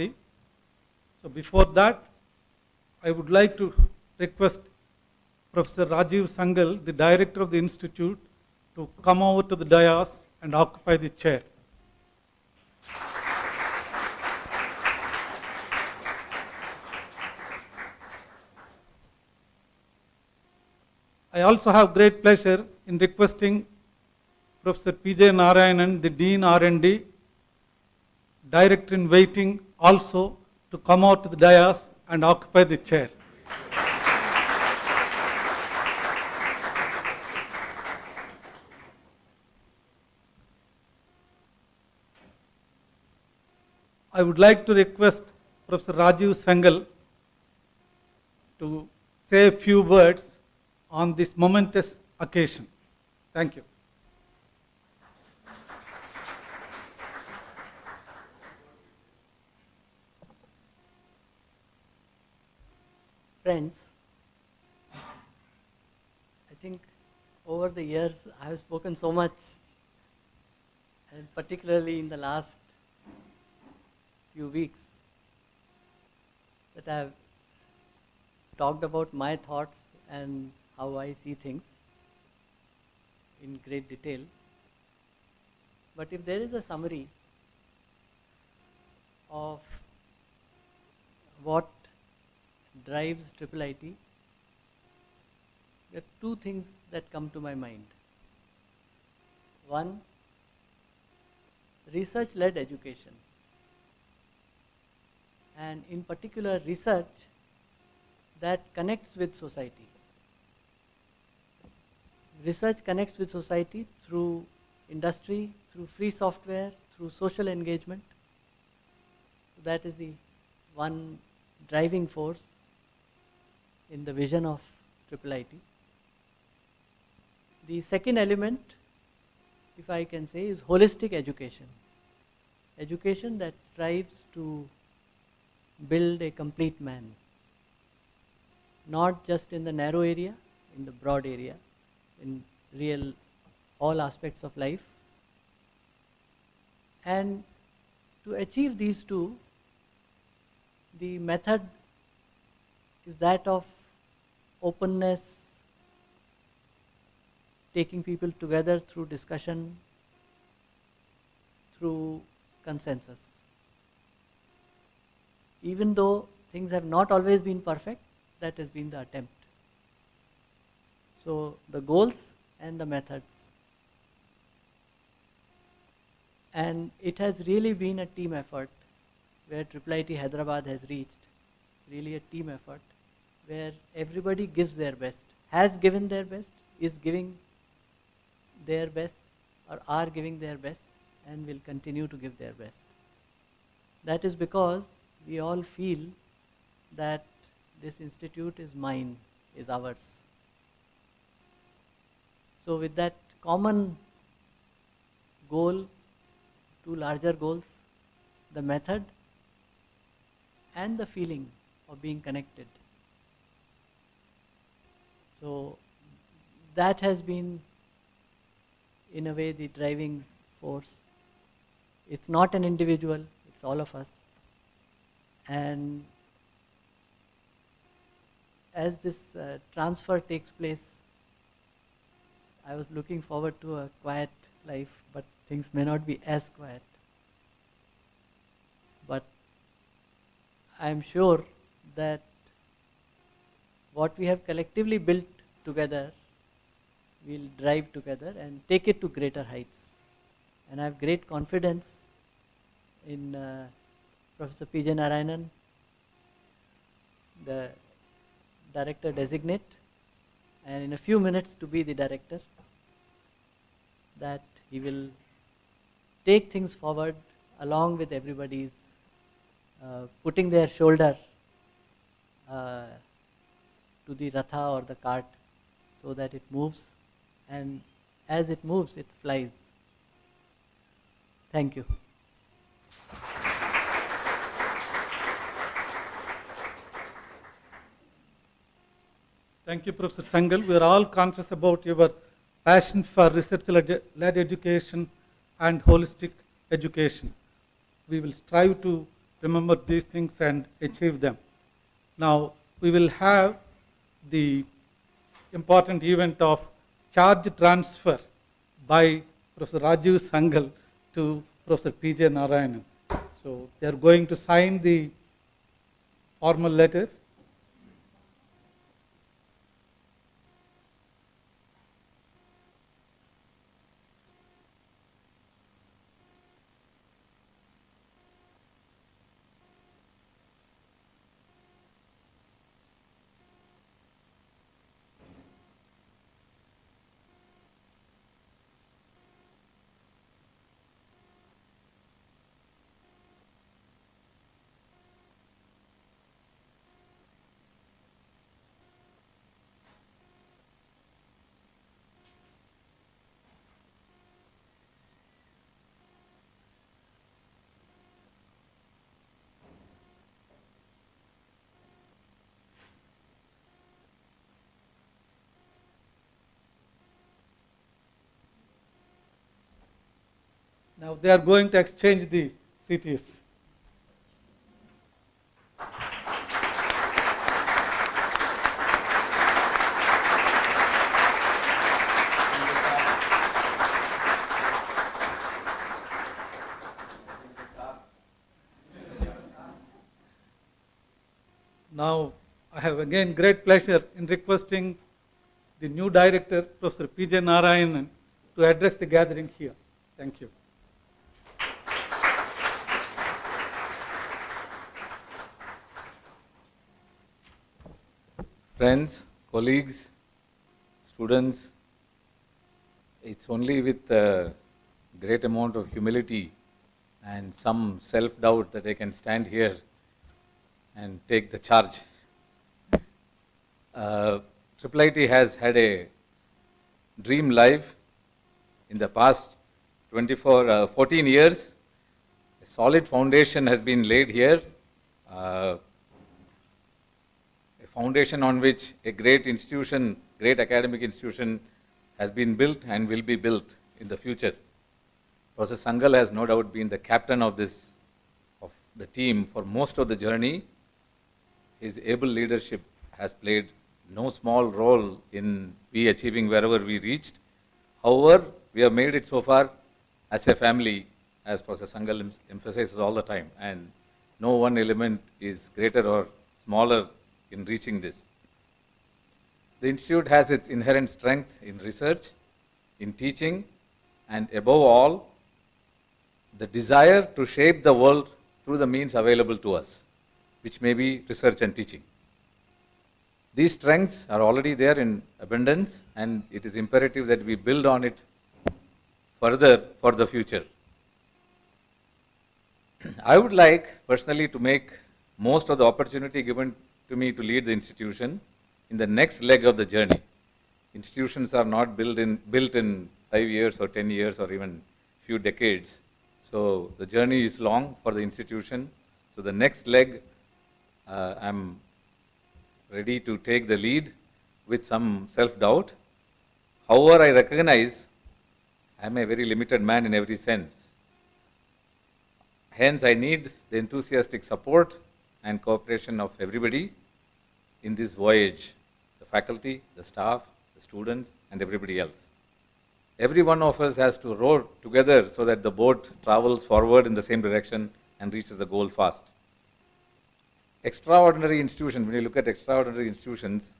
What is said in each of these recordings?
So before that, I would like to request Professor Rajiv Sangal, the director of the institute, to come over to the dais and occupy the chair. I also have great pleasure in requesting Professor P J Narayanan, the Dean R&D, Director in Waiting, also to come out to the dais and occupy the chair. I would like to request Professor Rajiv Sangal to say a few words on this momentous occasion. Thank you. Friends, I think over the years I have spoken so much, and particularly in the last few weeks, that I have talked about my thoughts and how I see things in great detail. But if there is a summary of what drives IIIT, there are two things that come to my mind. One, research-led education, and in particular research that connects with society. Research connects with society through industry, through free software, through social engagement. That is the one driving force in the vision of IIIT. The second element, if I can say, is holistic education. Education that strives to build a complete man, not just in the narrow area, in the broad area, in real all aspects of life. And to achieve these two, the method is that of openness, taking people together through discussion, through consensus. Even though things have not always been perfect, that has been the attempt. So the goals and the methods. And it has really been a team effort where IIIT Hyderabad has reached. It's really a team effort where everybody gives their best, has given their best, is giving their best, or are giving their best, and will continue to give their best. That is because we all feel that this institute is mine, is ours. So with that common goal, two larger goals, the method and the feeling of being connected. So that has been, in a way, the driving force. It's not an individual, it's all of us. And as this transfer takes place, I was looking forward to a quiet life, but things may not be as quiet. But I'm sure that what we have collectively built together, we'll drive together and take it to greater heights. And I have great confidence in Professor P J Narayanan, the director designate, and in a few minutes to be the director, that he will take things forward along with everybody's putting their shoulder to the ratha or the cart so that it moves, and as it moves, it flies. Thank you. Thank you, Professor Sangal. We are all conscious about your passion for research-led education and holistic education. We will strive to remember these things and achieve them. Now, we will have the important event of charge transfer by Professor Rajiv Sangal to Professor P J Narayanan. So, they are going to sign the formal letters. Now they are going to exchange the CTs. Now I have again great pleasure in requesting the new director, Professor P J Narayanan, to address the gathering here. Thank you. Friends, colleagues, students, it's only with a great amount of humility and some self-doubt that I can stand here and take the charge. IIIT has had a dream life in the past 14 years. A solid foundation has been laid here. A foundation on which a great institution, great academic institution has been built and will be built in the future. Professor Sangal has no doubt been the captain of the team for most of the journey. His able leadership has played no small role in we achieving wherever we reached. However, we have made it so far as a family, as Professor Sangal emphasizes all the time, and no one element is greater or smaller in reaching this. The institute has its inherent strength in research, in teaching, and above all, the desire to shape the world through the means available to us, which may be research and teaching. These strengths are already there in abundance, and it is imperative that we build on it further for the future. I would like personally to make most of the opportunity given to me to lead the institution in the next leg of the journey. Institutions are not built in 5 years or 10 years or even few decades. So the journey is long for the institution. So the next leg, I'm ready to take the lead with some self-doubt. However, I recognize I'm a very limited man in every sense. Hence, I need the enthusiastic support and cooperation of everybody in this voyage, the faculty, the staff, the students, and everybody else. Every one of us has to row together so that the boat travels forward in the same direction and reaches the goal fast. Extraordinary institutions, when you look at extraordinary institutions,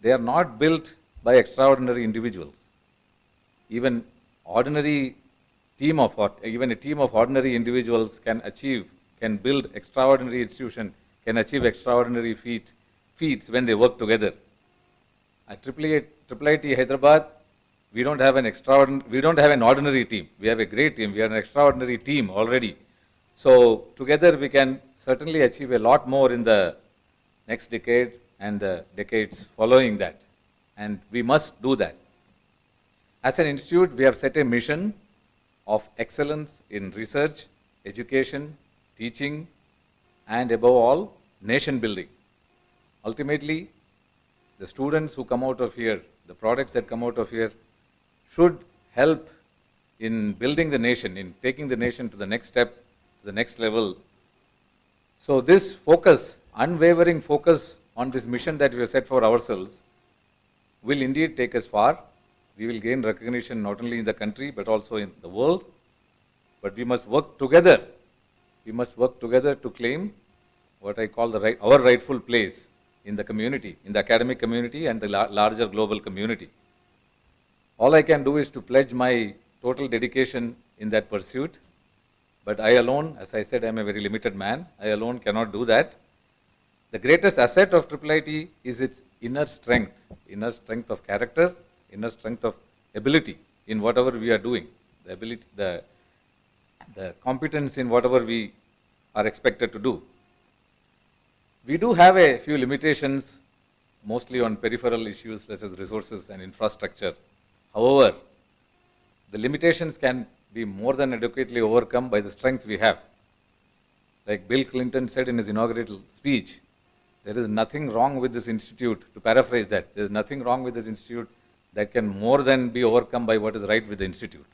they are not built by extraordinary individuals. Even a team of ordinary individuals can build extraordinary institution, can achieve extraordinary feats when they work together. At IIIT Hyderabad, we don't have an ordinary team. We have a great team. We are an extraordinary team already. So together we can certainly achieve a lot more in the next decade and the decades following that. And we must do that. As an institute, we have set a mission of excellence in research, education, teaching, and above all, nation building. Ultimately, the students who come out of here, the products that come out of here, should help in building the nation, in taking the nation to the next step, to the next level, So this focus, unwavering focus on this mission that we have set for ourselves will indeed take us far. We will gain recognition not only in the country but also in the world. But we must work together. We must work together to claim what I call our rightful place in the community, in the academic community and the larger global community. All I can do is to pledge my total dedication in that pursuit. But I alone, as I said, I am a very limited man. I alone cannot do that. The greatest asset of IIIT is its inner strength of character, inner strength of ability in whatever we are doing, the ability, the competence in whatever we are expected to do. We do have a few limitations, mostly on peripheral issues such as resources and infrastructure. However, the limitations can be more than adequately overcome by the strength we have. Like Bill Clinton said in his inaugural speech, there is nothing wrong with this institute, to paraphrase that, there is nothing wrong with this institute that can more than be overcome by what is right with the institute.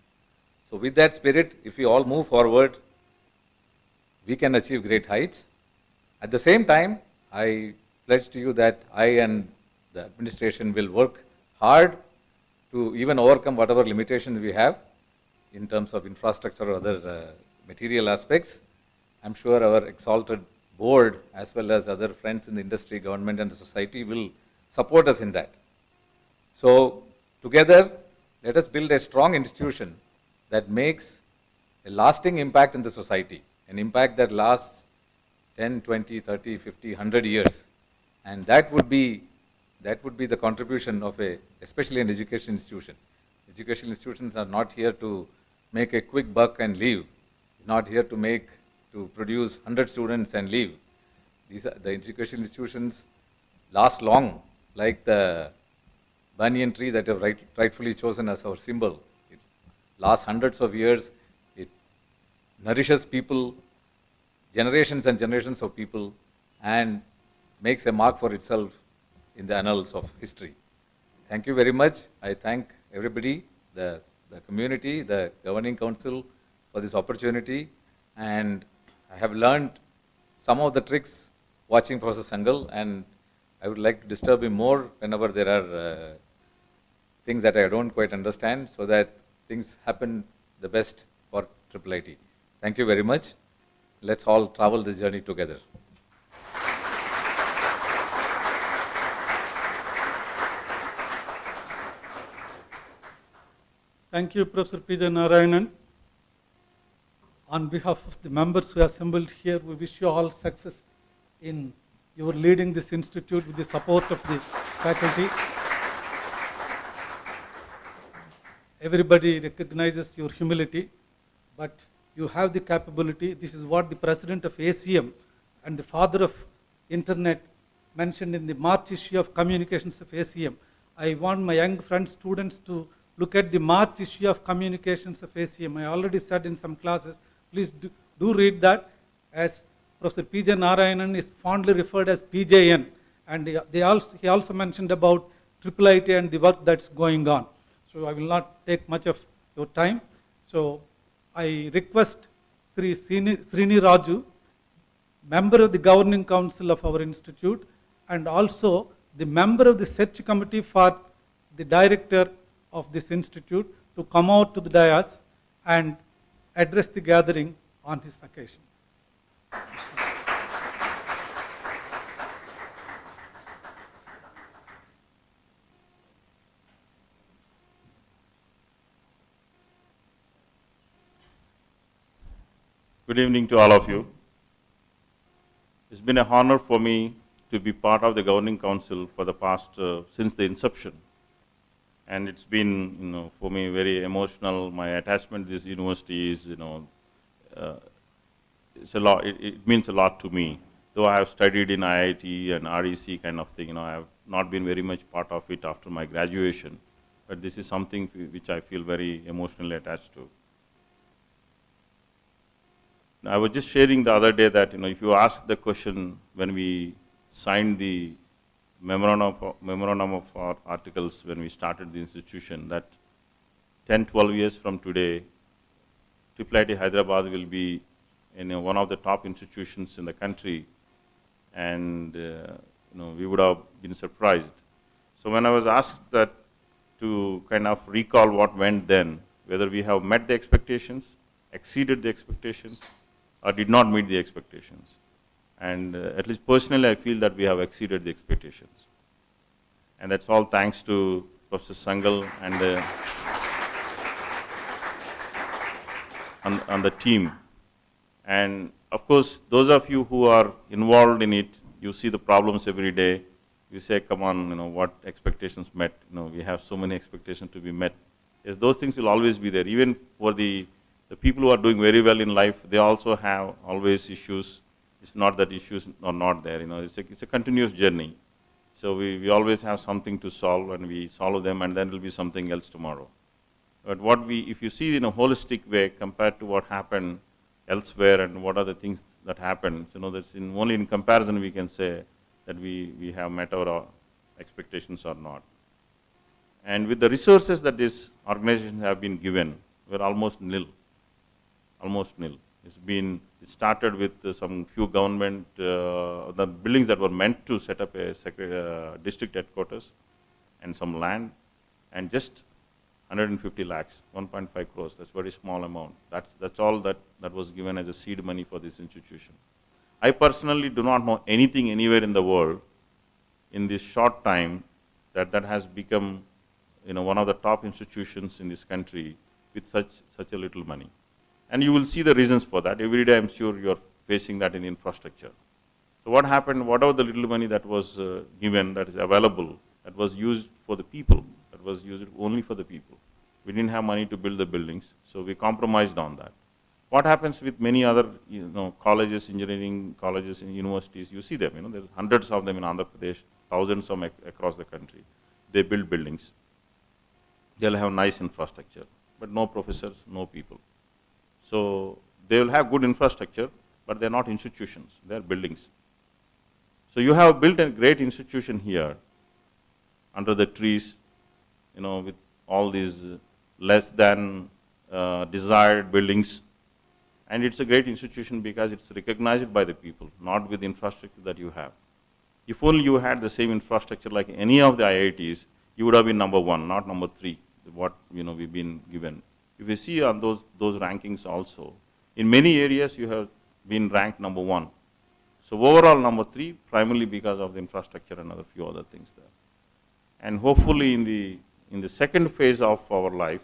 So with that spirit, if we all move forward, we can achieve great heights. At the same time, I pledge to you that I and the administration will work hard to even overcome whatever limitations we have in terms of infrastructure or other material aspects. I'm sure our exalted board as well as other friends in the industry, government and the society will support us in that. So together, let us build a strong institution that makes a lasting impact in the society, an impact that lasts 10, 20, 30, 50, 100 years. And that would be the contribution of especially an education institution. Education institutions are not here to make a quick buck and leave. It's not here to produce 100 students and leave. The education institutions last long, like the banyan tree that have rightfully chosen as our symbol. It lasts hundreds of years. It nourishes people, generations and generations of people, and makes a mark for itself in the annals of history. Thank you very much. I thank everybody, the community, the governing council for this opportunity, and I have learned some of the tricks watching Professor Sangal, and I would like to disturb him more whenever there are things that I don't quite understand, so that things happen the best for IIIT. Thank you very much. Let's all travel this journey together. Thank you, Professor P J Narayanan. On behalf of the members who are assembled here, we wish you all success in your leading this institute with the support of the faculty. Everybody recognizes your humility, but you have the capability. This is what the president of ACM and the father of internet mentioned in the March issue of Communications of ACM. I want my young friends, students to look at the March issue of Communications of ACM. I already said in some classes, please do read that, as Professor P J Narayanan is fondly referred as PJN, and he also mentioned about IIIT and the work that's going on. So I will not take much of your time. So I request Sri Srini Raju, member of the governing council of our institute, and also the member of the search committee for the director of this institute, to come out to the dais and address the gathering on his occasion. Good evening to all of you. It's been an honor for me to be part of the governing council for the past, since the inception. And it's been, for me very emotional. My attachment to this university is, it's a lot. It means a lot to me. Though I have studied in IIT and REC kind of thing, I have not been very much part of it after my graduation. But this is something which I feel very emotionally attached to. I was just sharing the other day that, if you ask the question when we signed the memorandum of our articles when we started the institution, that 10, 12 years from today, IIIT Hyderabad will be one of the top institutions in the country, and we would have been surprised. So when I was asked that to kind of recall what went then, whether we have met the expectations, exceeded the expectations, or did not meet the expectations. And at least personally, I feel that we have exceeded the expectations. And that's all thanks to Professor Sangal and the team. And of course, those of you who are involved in it, you see the problems every day. You say, come on, what expectations met? We have so many expectations to be met. Yes, those things will always be there. Even for the people who are doing very well in life, they also have always issues. It's not that issues are not there. It's a continuous journey. So we always have something to solve, and we solve them, and then there will be something else tomorrow. But if you see in a holistic way compared to what happened elsewhere and what are the things that happened, that's only in comparison we can say that we have met our expectations or not. And with the resources that these organizations have been given, we're almost nil. Almost nil. It started with some few government, the buildings that were meant to set up a district headquarters and some land, and just 150 lakhs, 1.5 crores. That's a very small amount. That's all that was given as a seed money for this institution. I personally do not know anything anywhere in the world in this short time that has become one of the top institutions in this country with such a little money. And you will see the reasons for that. Every day I'm sure you're facing that in infrastructure. So what happened, whatever the little money that was given, that is available, that was used for the people, that was used only for the people. We didn't have money to build the buildings, so we compromised on that. What happens with many other colleges, engineering colleges and universities, you see them, there's hundreds of them in Andhra Pradesh, thousands of them across the country. They build buildings. They'll have nice infrastructure, but no professors, no people. So they will have good infrastructure, but they're not institutions, they're buildings. So you have built a great institution here under the trees, with all these less than desired buildings. And it's a great institution because it's recognized by the people, not with the infrastructure that you have. If only you had the same infrastructure like any of the IITs, you would have been number 1, not number 3, what we've been given. If you see on those rankings also, in many areas you have been ranked number 1. So overall number 3, primarily because of the infrastructure and a few other things there. And hopefully in the second phase of our life,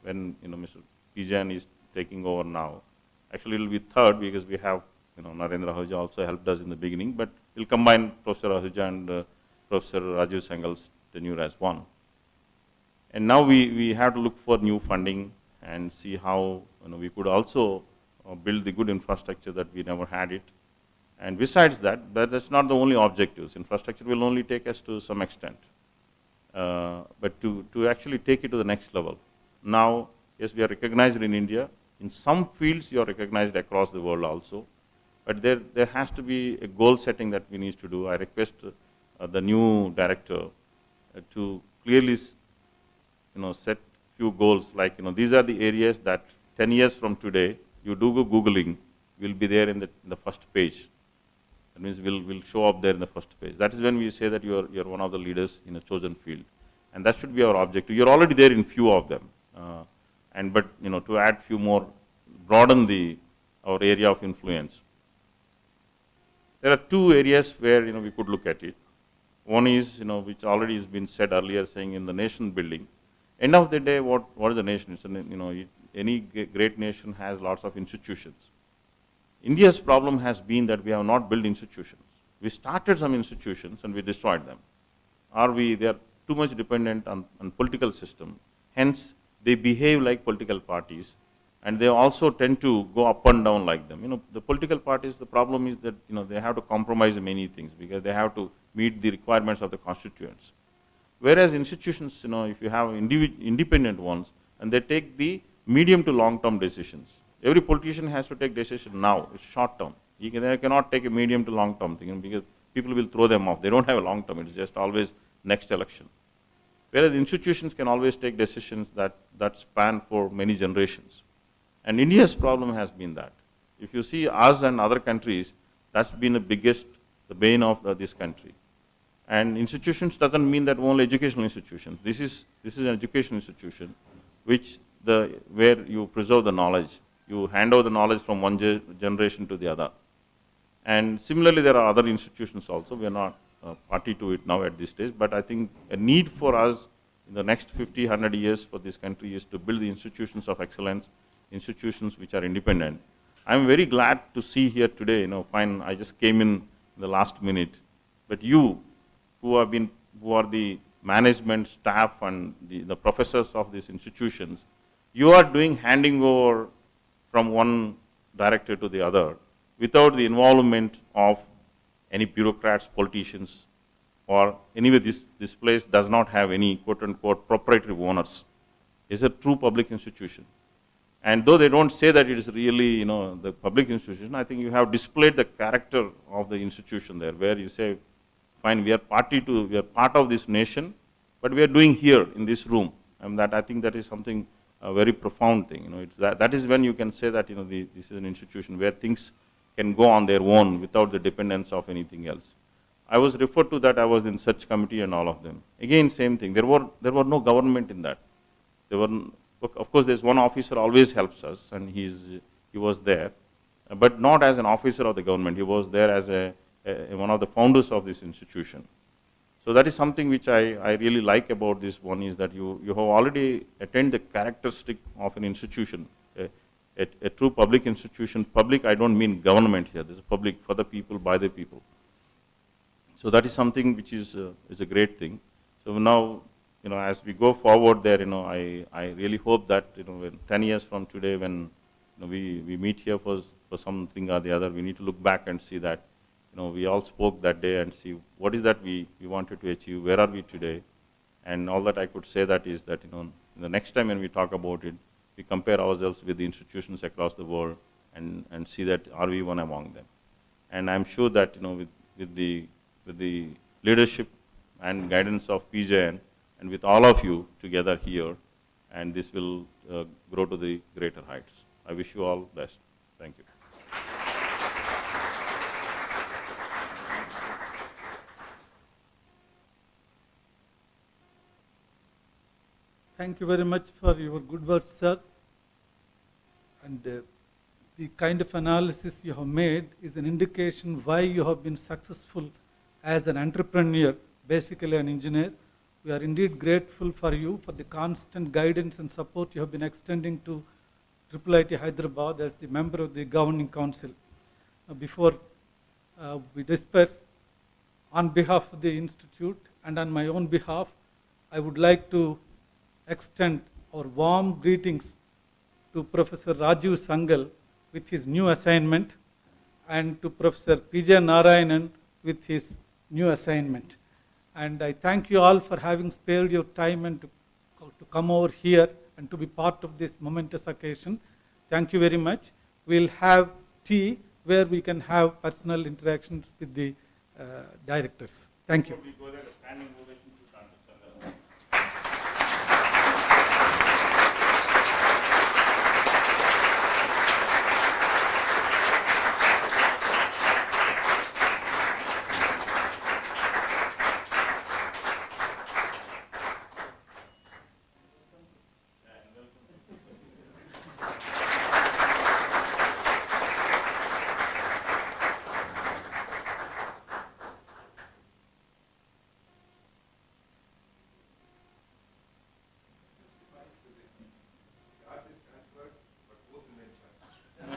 when Mr. P J is taking over now, actually it will be third because we have Narendra Ahuja also helped us in the beginning, but we'll combine Professor Ahuja and Professor Rajiv Sengal's tenure as one. And now we have to look for new funding and see how we could also build the good infrastructure that we never had it. And besides that, that's not the only objectives. Infrastructure will only take us to some extent. But to actually take it to the next level. Now, yes, we are recognized in India. In some fields, you are recognized across the world also. But there has to be a goal setting that we need to do. I request the new director to clearly set few goals like, these are the areas that 10 years from today, you do go Googling, will be there in the first page. That means we'll show up there in the first page. That is when we say that you're one of the leaders in a chosen field. And that should be our objective. You're already there in few of them. But to add few more, broaden our area of influence. There are two areas where we could look at it. One is, which already has been said earlier, saying in the nation building. End of the day, what is the nation? It's any great nation has lots of institutions. India's problem has been that we have not built institutions. We started some institutions and we destroyed them. They are too much dependent on political system. Hence, they behave like political parties, and they also tend to go up and down like them. The political parties, the problem is that they have to compromise many things because they have to meet the requirements of the constituents. Whereas institutions, if you have independent ones, and they take the medium to long-term decisions. Every politician has to take decision now. It's short-term. They cannot take a medium to long-term thing because people will throw them off. They don't have a long-term. It's just always next election. Whereas institutions can always take decisions that span for many generations. And India's problem has been that. If you see us and other countries, that's been the bane of this country. And institutions doesn't mean that only educational institutions. This is an educational institution, where you preserve the knowledge. You hand over the knowledge from one generation to the other. And similarly, there are other institutions also. We are not party to it now at this stage, but I think a need for us in the next 50, 100 years for this country is to build the institutions of excellence, institutions which are independent. I'm very glad to see here today, fine, I just came in the last minute, but you, who are the management, staff, and the professors of these institutions, you are handing over from one director to the other without the involvement of any bureaucrats, politicians, or anyway, this place does not have any quote-unquote proprietary owners. It's a true public institution. And though they don't say that it is really, the public institution, I think you have displayed the character of the institution there, where you say, fine, we are part of this nation, but we are doing here in this room. And I think that is something, a very profound thing. That is when you can say that, this is an institution where things can go on their own without the dependence of anything else. I was referred to that, I was in search committee and all of them. Again, same thing, there were no government in that. Of course, there's one officer always helps us, and he was there, but not as an officer of the government. He was there as one of the founders of this institution. So that is something which I really like about this one, is that you have already attained the characteristic of an institution, a true public institution. Public, I don't mean government here. This is public, for the people, by the people. So that is something which is a great thing. So now, as we go forward there, I really hope that, when 10 years from today, when we meet here for something or the other, we need to look back and see that, we all spoke that day and see what is that we wanted to achieve, where are we today, and all that I could say that is that, the next time when we talk about it, we compare ourselves with the institutions across the world and see that are we one among them. And I'm sure that, with the leadership and guidance of PJ and with all of you together here, and this will grow to the greater heights. I wish you all best. Thank you. Thank you very much for your good words, sir. And the kind of analysis you have made is an indication why you have been successful as an entrepreneur, basically an engineer. We are indeed grateful for you for the constant guidance and support you have been extending to IIIT Hyderabad as the member of the governing council. Before we disperse, on behalf of the institute and on my own behalf, I would like to extend our warm greetings to Professor Rajiv Sangal with his new assignment, and to Professor P J Narayanan with his new assignment. And I thank you all for having spared your time and to come over here and to be part of this momentous occasion. Thank you very much. We'll have tea where we can have personal interactions with the directors. Thank you.